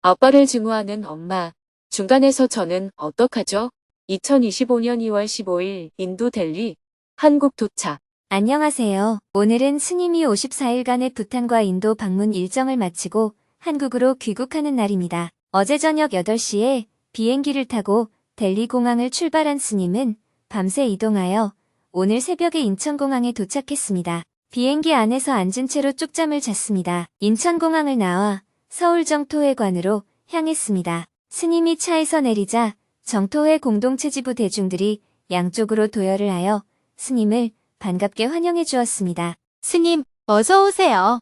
아빠를 증오하는 엄마. 중간에서 저는 어떡하죠? 2025년 2월 15일 인도 델리, 한국 도착. 안녕하세요. 오늘은 스님이 54일간의 부탄과 인도 방문 일정을 마치고 한국으로 귀국하는 날입니다. 어제 저녁 8시에 비행기를 타고 델리 공항을 출발한 스님은 밤새 이동하여 오늘 새벽에 인천공항에 도착했습니다. 비행기 안에서 앉은 채로 쪽잠을 잤습니다. 인천공항을 나와 서울 정토회관으로 향했습니다. 스님이 차에서 내리자 정토회 공동체지부 대중들이 양쪽으로 도열을 하여 스님을 반갑게 환영해 주었습니다. 스님, 어서 오세요.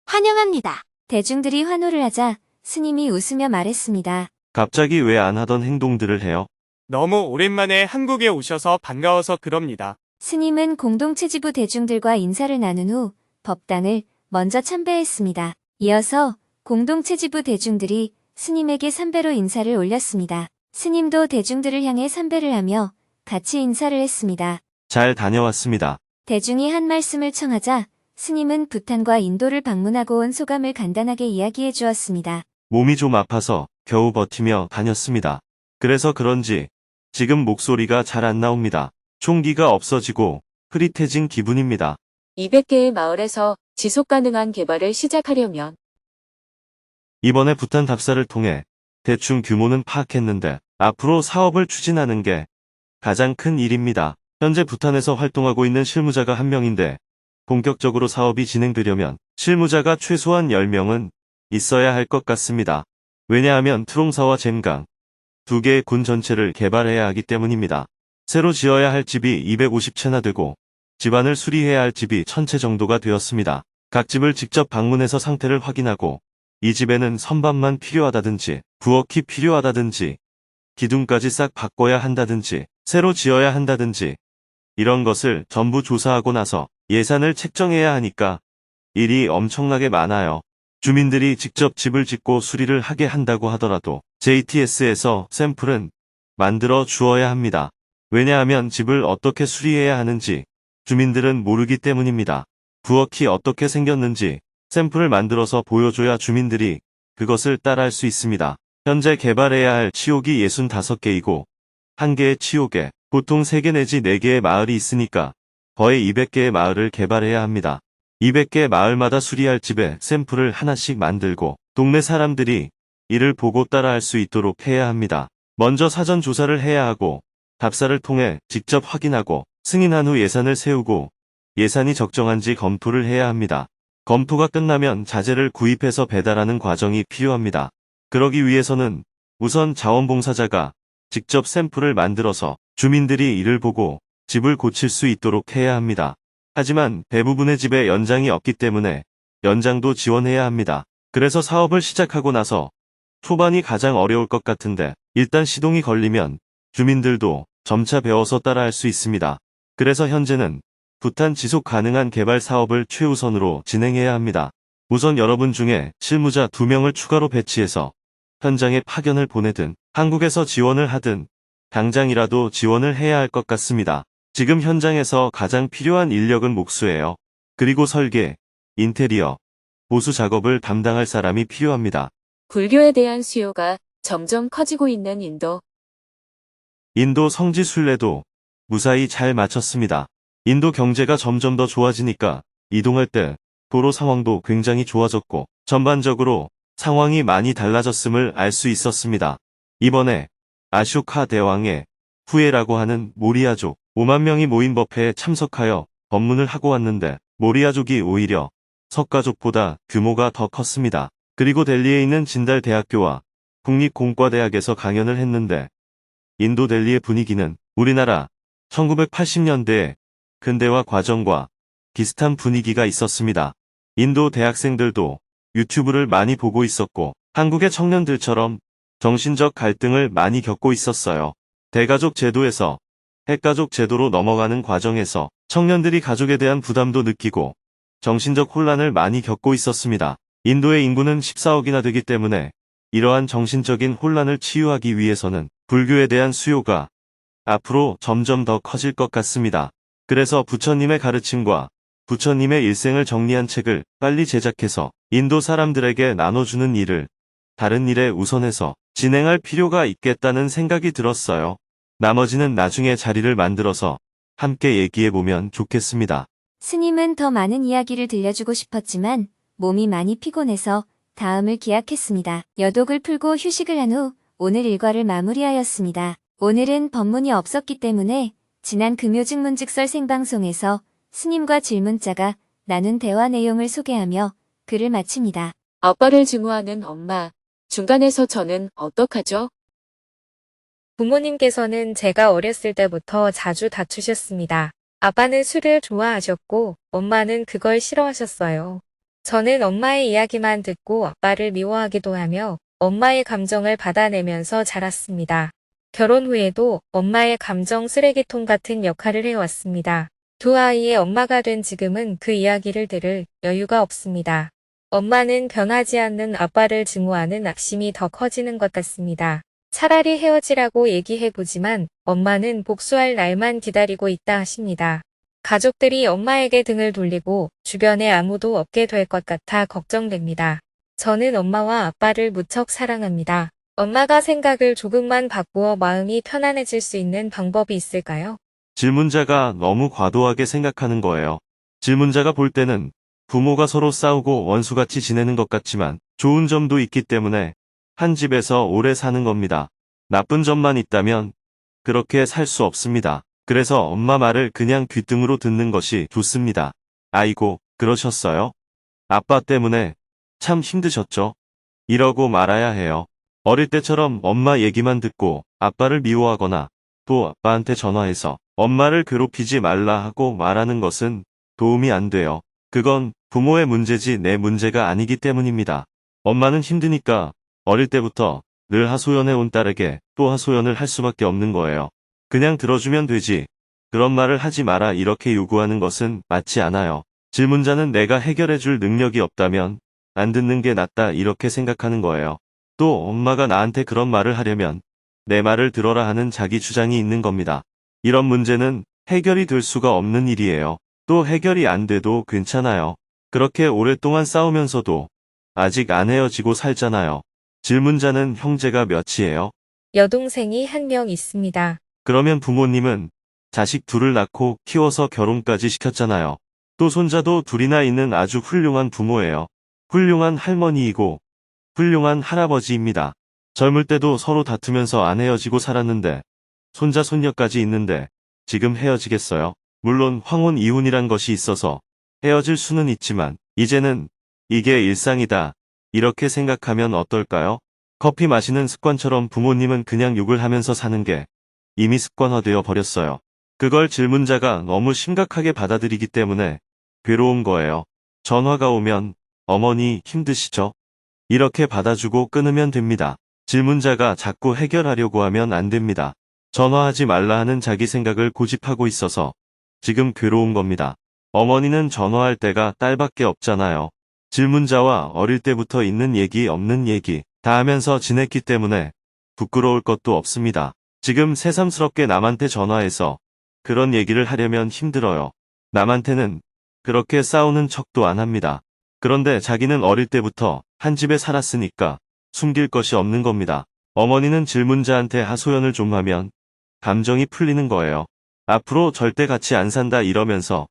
환영합니다. 대중들이 환호를 하자 스님이 웃으며 말했습니다. 갑자기 왜 안 하던 행동들을 해요? 너무 오랜만에 한국에 오셔서 반가워서 그럽니다. 스님은 공동체지부 대중들과 인사를 나눈 후 법당을 먼저 참배했습니다. 이어서 공동체지부 대중들이 스님에게 삼배로 인사를 올렸습니다. 스님도 대중들을 향해 삼배를 하며 같이 인사를 했습니다. 잘 다녀왔습니다. 대중이 한 말씀을 청하자 스님은 부탄과 인도를 방문하고 온 소감을 간단하게 이야기해 주었습니다. 몸이 좀 아파서 겨우 버티며 다녔습니다. 그래서 그런지 지금 목소리가 잘 안 나옵니다. 총기가 없어지고 흐릿해진 기분입니다. 200개의 마을에서 지속 가능한 개발을 시작하려면 이번에 부탄 답사를 통해 대충 규모는 파악했는데 앞으로 사업을 추진하는 게 가장 큰 일입니다. 현재 부탄에서 활동하고 있는 실무자가 1명인데 본격적으로 사업이 진행되려면 실무자가 최소한 10명은 있어야 할 것 같습니다. 왜냐하면 트롱사와 젠강 2개의 군 전체를 개발해야 하기 때문입니다. 새로 지어야 할 집이 250채나 되고 집안을 수리해야 할 집이 1000채 정도가 되었습니다. 각 집을 직접 방문해서 상태를 확인하고 이 집에는 선반만 필요하다든지 부엌이 필요하다든지 기둥까지 싹 바꿔야 한다든지 새로 지어야 한다든지 이런 것을 전부 조사하고 나서 예산을 책정해야 하니까 일이 엄청나게 많아요. 주민들이 직접 집을 짓고 수리를 하게 한다고 하더라도 JTS에서 샘플은 만들어 주어야 합니다. 왜냐하면 집을 어떻게 수리해야 하는지 주민들은 모르기 때문입니다. 부엌이 어떻게 생겼는지 샘플을 만들어서 보여줘야 주민들이 그것을 따라할 수 있습니다. 현재 개발해야 할 치옥이 65개이고 1개의 치옥에 보통 3개 내지 4개의 마을이 있으니까 거의 200개의 마을을 개발해야 합니다. 200개 마을마다 수리할 집에 샘플을 하나씩 만들고 동네 사람들이 이를 보고 따라할 수 있도록 해야 합니다. 먼저 사전 조사를 해야 하고 답사를 통해 직접 확인하고 승인한 후 예산을 세우고 예산이 적정한지 검토를 해야 합니다. 검토가 끝나면 자재를 구입해서 배달하는 과정이 필요합니다. 그러기 위해서는 우선 자원봉사자가 직접 샘플을 만들어서 주민들이 이를 보고 집을 고칠 수 있도록 해야 합니다. 하지만 대부분의 집에 연장이 없기 때문에 연장도 지원해야 합니다. 그래서 사업을 시작하고 나서 초반이 가장 어려울 것 같은데 일단 시동이 걸리면 주민들도 점차 배워서 따라할 수 있습니다. 그래서 현재는 부탄 지속 가능한 개발 사업을 최우선으로 진행해야 합니다. 우선 여러분 중에 실무자 2명을 추가로 배치해서 현장에 파견을 보내든 한국에서 지원을 하든 당장이라도 지원을 해야 할 것 같습니다. 지금 현장에서 가장 필요한 인력은 목수예요. 그리고 설계, 인테리어, 보수 작업을 담당할 사람이 필요합니다. 불교에 대한 수요가 점점 커지고 있는 인도. 인도 성지 순례도 무사히 잘 마쳤습니다. 인도 경제가 점점 더 좋아지니까 이동할 때 도로 상황도 굉장히 좋아졌고 전반적으로 상황이 많이 달라졌음을 알 수 있었습니다. 이번에 아쇼카 대왕의 후예라고 하는 모리아족 5만 명이 모인 법회에 참석하여 법문을 하고 왔는데 모리아족이 오히려 석가족보다 규모가 더 컸습니다. 그리고 델리에 있는 진달 대학교와 국립공과대학에서 강연을 했는데 인도 델리의 분위기는 우리나라 1980년대의 근대화 과정과 비슷한 분위기가 있었습니다. 인도 대학생들도 유튜브를 많이 보고 있었고 한국의 청년들처럼 정신적 갈등을 많이 겪고 있었어요. 대가족 제도에서 핵가족 제도로 넘어가는 과정에서 청년들이 가족에 대한 부담도 느끼고 정신적 혼란을 많이 겪고 있었습니다. 인도의 인구는 14억이나 되기 때문에 이러한 정신적인 혼란을 치유하기 위해서는 불교에 대한 수요가 앞으로 점점 더 커질 것 같습니다. 그래서 부처님의 가르침과 부처님의 일생을 정리한 책을 빨리 제작해서 인도 사람들에게 나눠주는 일을 다른 일에 우선해서 진행할 필요가 있겠다는 생각이 들었어요. 나머지는 나중에 자리를 만들어서 함께 얘기해보면 좋겠습니다. 스님은 더 많은 이야기를 들려주고 싶었지만 몸이 많이 피곤해서 다음을 기약했습니다. 여독을 풀고 휴식을 한 후 오늘 일과를 마무리하였습니다. 오늘은 법문이 없었기 때문에 지난 금요직문직설 생방송에서 스님과 질문자가 나눈 대화 내용을 소개하며 글을 마칩니다. 아빠를 증오하는 엄마. 중간에서 저는 어떡하죠? 부모님께서는 제가 어렸을 때부터 자주 다투셨습니다. 아빠는 술을 좋아하셨고 엄마는 그걸 싫어하셨어요. 저는 엄마의 이야기만 듣고 아빠를 미워하기도 하며 엄마의 감정을 받아내면서 자랐습니다. 결혼 후에도 엄마의 감정 쓰레기통 같은 역할을 해왔습니다. 두 아이의 엄마가 된 지금은 그 이야기를 들을 여유가 없습니다. 엄마는 변하지 않는 아빠를 증오하는 악심이 더 커지는 것 같습니다. 차라리 헤어지라고 얘기해보지만 엄마는 복수할 날만 기다리고 있다 하십니다. 가족들이 엄마에게 등을 돌리고 주변에 아무도 없게 될 것 같아 걱정됩니다. 저는 엄마와 아빠를 무척 사랑합니다. 엄마가 생각을 조금만 바꾸어 마음이 편안해질 수 있는 방법이 있을까요? 질문자가 너무 과도하게 생각하는 거예요. 질문자가 볼 때는 부모가 서로 싸우고 원수같이 지내는 것 같지만 좋은 점도 있기 때문에 한 집에서 오래 사는 겁니다. 나쁜 점만 있다면 그렇게 살 수 없습니다. 그래서 엄마 말을 그냥 귓등으로 듣는 것이 좋습니다. 아이고, 그러셨어요? 아빠 때문에 참 힘드셨죠? 이러고 말아야 해요. 어릴 때처럼 엄마 얘기만 듣고 아빠를 미워하거나 또 아빠한테 전화해서 엄마를 괴롭히지 말라 하고 말하는 것은 도움이 안 돼요. 그건 부모의 문제지 내 문제가 아니기 때문입니다. 엄마는 힘드니까 어릴 때부터 늘 하소연해온 딸에게 또 하소연을 할 수밖에 없는 거예요. 그냥 들어주면 되지. 그런 말을 하지 마라 이렇게 요구하는 것은 맞지 않아요. 질문자는 내가 해결해줄 능력이 없다면 안 듣는 게 낫다 이렇게 생각하는 거예요. 또 엄마가 나한테 그런 말을 하려면 내 말을 들어라 하는 자기 주장이 있는 겁니다. 이런 문제는 해결이 될 수가 없는 일이에요. 또 해결이 안 돼도 괜찮아요. 그렇게 오랫동안 싸우면서도 아직 안 헤어지고 살잖아요. 질문자는 형제가 몇이에요? 여동생이 한 명 있습니다. 그러면 부모님은 자식 둘을 낳고 키워서 결혼까지 시켰잖아요. 또 손자도 둘이나 있는 아주 훌륭한 부모예요. 훌륭한 할머니이고 훌륭한 할아버지입니다. 젊을 때도 서로 다투면서 안 헤어지고 살았는데 손자 손녀까지 있는데 지금 헤어지겠어요? 물론 황혼 이혼이란 것이 있어서 헤어질 수는 있지만 이제는 이게 일상이다. 이렇게 생각하면 어떨까요? 커피 마시는 습관처럼 부모님은 그냥 욕을 하면서 사는 게 이미 습관화되어 버렸어요. 그걸 질문자가 너무 심각하게 받아들이기 때문에 괴로운 거예요. 전화가 오면 어머니 힘드시죠? 이렇게 받아주고 끊으면 됩니다. 질문자가 자꾸 해결하려고 하면 안 됩니다. 전화하지 말라 하는 자기 생각을 고집하고 있어서 지금 괴로운 겁니다. 어머니는 전화할 때가 딸밖에 없잖아요. 질문자와 어릴 때부터 있는 얘기 없는 얘기 다 하면서 지냈기 때문에 부끄러울 것도 없습니다. 지금 새삼스럽게 남한테 전화해서 그런 얘기를 하려면 힘들어요. 남한테는 그렇게 싸우는 척도 안 합니다. 그런데 자기는 어릴 때부터 한 집에 살았으니까 숨길 것이 없는 겁니다. 어머니는 질문자한테 하소연을 좀 하면 감정이 풀리는 거예요. 앞으로 절대 같이 안 산다 이러면서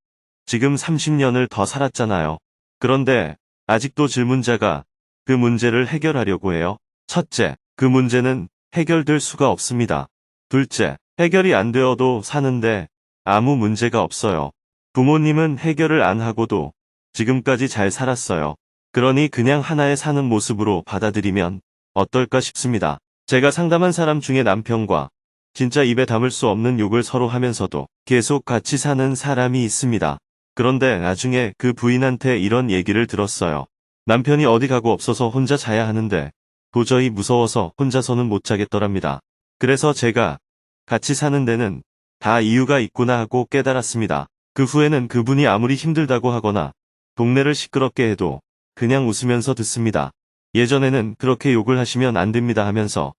지금 30년을 더 살았잖아요. 그런데 아직도 질문자가 그 문제를 해결하려고 해요. 첫째, 그 문제는 해결될 수가 없습니다. 둘째, 해결이 안 되어도 사는데 아무 문제가 없어요. 부모님은 해결을 안 하고도 지금까지 잘 살았어요. 그러니 그냥 하나의 사는 모습으로 받아들이면 어떨까 싶습니다. 제가 상담한 사람 중에 남편과 진짜 입에 담을 수 없는 욕을 서로 하면서도 계속 같이 사는 사람이 있습니다. 그런데 나중에 그 부인한테 이런 얘기를 들었어요. 남편이 어디 가고 없어서 혼자 자야 하는데 도저히 무서워서 혼자서는 못 자겠더랍니다. 그래서 제가 같이 사는 데는 다 이유가 있구나 하고 깨달았습니다. 그 후에는 그분이 아무리 힘들다고 하거나 동네를 시끄럽게 해도 그냥 웃으면서 듣습니다. 예전에는 그렇게 욕을 하시면 안 됩니다 하면서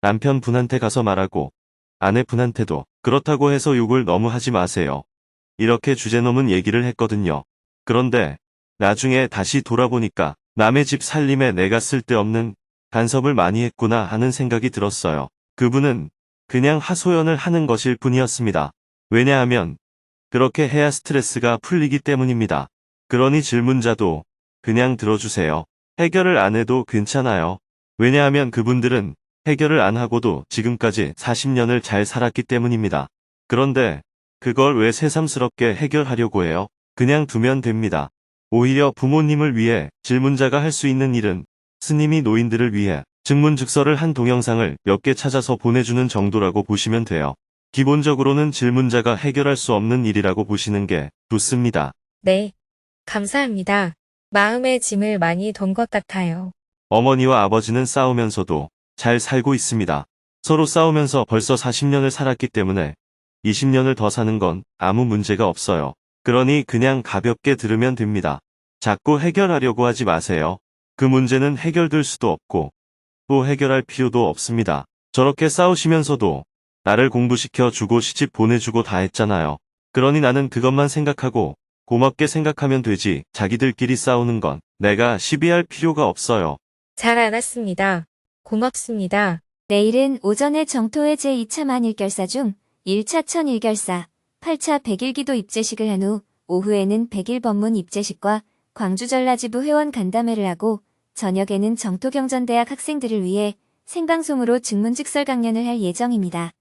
남편분한테 가서 말하고 아내분한테도 그렇다고 해서 욕을 너무 하지 마세요. 이렇게 주제넘은 얘기를 했거든요. 그런데 나중에 다시 돌아보니까 남의 집 살림에 내가 쓸데없는 간섭을 많이 했구나 하는 생각이 들었어요. 그분은 그냥 하소연을 하는 것일 뿐이었습니다. 왜냐하면 그렇게 해야 스트레스가 풀리기 때문입니다. 그러니 질문자도 그냥 들어주세요. 해결을 안 해도 괜찮아요. 왜냐하면 그분들은 해결을 안 하고도 지금까지 40년을 잘 살았기 때문입니다. 그런데 그걸 왜 새삼스럽게 해결하려고 해요? 그냥 두면 됩니다. 오히려 부모님을 위해 질문자가 할 수 있는 일은 스님이 노인들을 위해 증문즉서를 한 동영상을 몇 개 찾아서 보내주는 정도라고 보시면 돼요. 기본적으로는 질문자가 해결할 수 없는 일이라고 보시는 게 좋습니다. 네. 감사합니다. 마음의 짐을 많이 던 것 같아요. 어머니와 아버지는 싸우면서도 잘 살고 있습니다. 서로 싸우면서 벌써 40년을 살았기 때문에 20년을 더 사는 건 아무 문제가 없어요. 그러니 그냥 가볍게 들으면 됩니다. 자꾸 해결하려고 하지 마세요. 그 문제는 해결될 수도 없고 또 해결할 필요도 없습니다. 저렇게 싸우시면서도 나를 공부시켜 주고 시집 보내주고 다 했잖아요. 그러니 나는 그것만 생각하고 고맙게 생각하면 되지 자기들끼리 싸우는 건 내가 시비할 필요가 없어요. 잘 알았습니다. 고맙습니다. 내일은 오전에 정토회 제2차 만일결사 중 1차 천일결사, 8차 백일기도 입제식을 한 후 오후에는 백일법문 입제식과 광주전라지부 회원 간담회를 하고 저녁에는 정토경전대학 학생들을 위해 생방송으로 증문즉설 강연을 할 예정입니다.